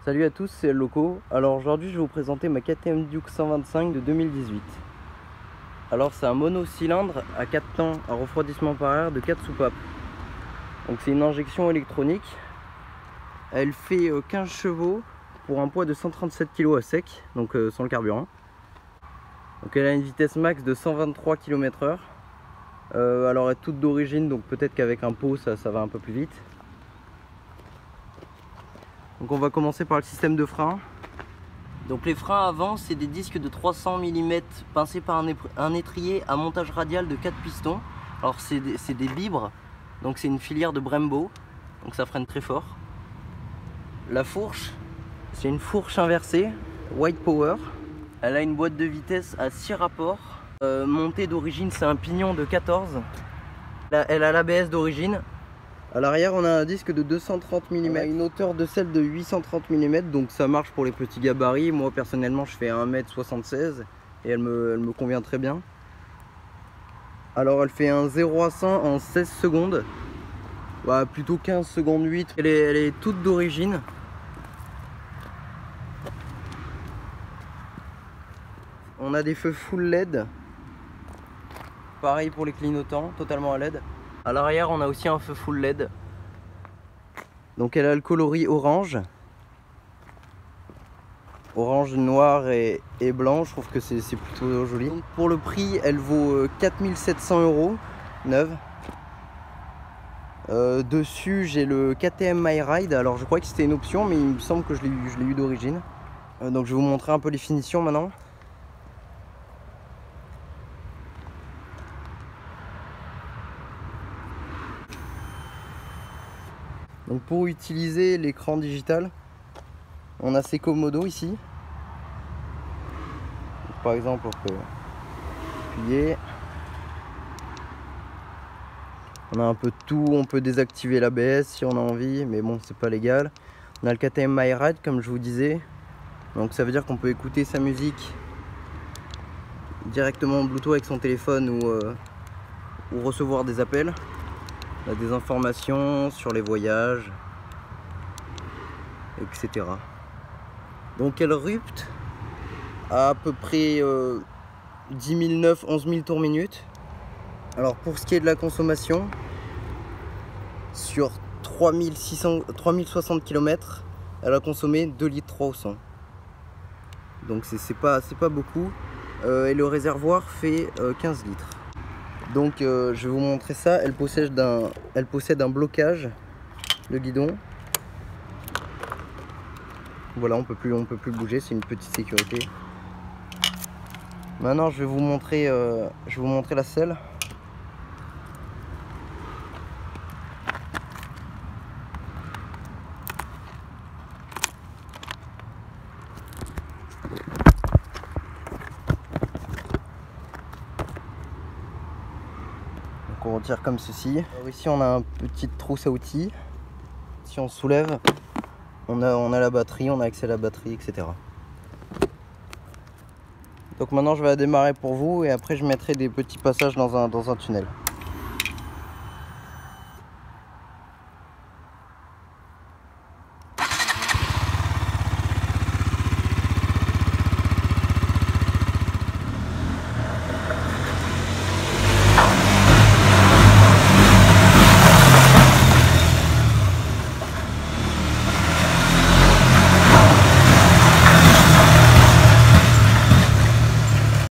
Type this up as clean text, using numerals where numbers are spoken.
Salut à tous, c'est Loco. Alors aujourd'hui je vais vous présenter ma KTM Duke 125 de 2018. Alors c'est un monocylindre à 4 temps à refroidissement par air de 4 soupapes. Donc c'est une injection électronique. Elle fait 15 chevaux pour un poids de 137 kg à sec, donc sans le carburant. Donc elle a une vitesse max de 123 km/h. Alors elle est toute d'origine, donc peut-être qu'avec un pot ça va un peu plus vite. Donc on va commencer par le système de frein. Donc les freins avant, c'est des disques de 300 mm pincés par un étrier à montage radial de 4 pistons. Alors c'est des vibres, donc c'est une filière de Brembo, donc ça freine très fort. La fourche, c'est une fourche inversée, White Power. Elle a une boîte de vitesse à 6 rapports. Montée d'origine, c'est un pignon de 14. Elle a l'ABS d'origine. À l'arrière, on a un disque de 230 mm, une hauteur de selle de 830 mm, donc ça marche pour les petits gabarits. Moi personnellement, je fais 1,76 m et elle me convient très bien. Alors elle fait un 0 à 100 en 16 secondes, plutôt 15 secondes 8. Elle est toute d'origine. On a des feux full LED, pareil pour les clignotants, totalement à LED. À l'arrière, on a aussi un feu full LED. Donc elle a le coloris orange. Orange, noir et blanc. Je trouve que c'est plutôt joli. Donc pour le prix, elle vaut 4 700 € neuve. Dessus, j'ai le KTM My Ride. Alors je crois que c'était une option, mais il me semble que je l'ai eu d'origine. Donc je vais vous montrer un peu les finitions maintenant. Donc pour utiliser l'écran digital, on a ces commodos ici. Donc par exemple, on peut appuyer. On a un peu de tout, on peut désactiver l'ABS si on a envie, mais bon, c'est pas légal. On a le KTM My Ride, comme je vous disais. Donc ça veut dire qu'on peut écouter sa musique directement en Bluetooth avec son téléphone ou recevoir des appels. On a des informations sur les voyages, etc. Donc elle rupte à peu près 10 009, 11 000 tours minute. Alors pour ce qui est de la consommation, sur 3060 km, elle a consommé 2,3 litres au 100. Donc c'est pas beaucoup. Et le réservoir fait 15 litres. Donc je vais vous montrer ça. Elle possède un blocage, le guidon. Voilà, on peut plus bouger, c'est une petite sécurité. Maintenant je vais vous montrer la selle. Donc on retire comme ceci. Alors ici on a une petite trousse à outils. Si on soulève, on a la batterie, on a accès à la batterie, etc. Donc maintenant je vais la démarrer pour vous et après je mettrai des petits passages dans un tunnel.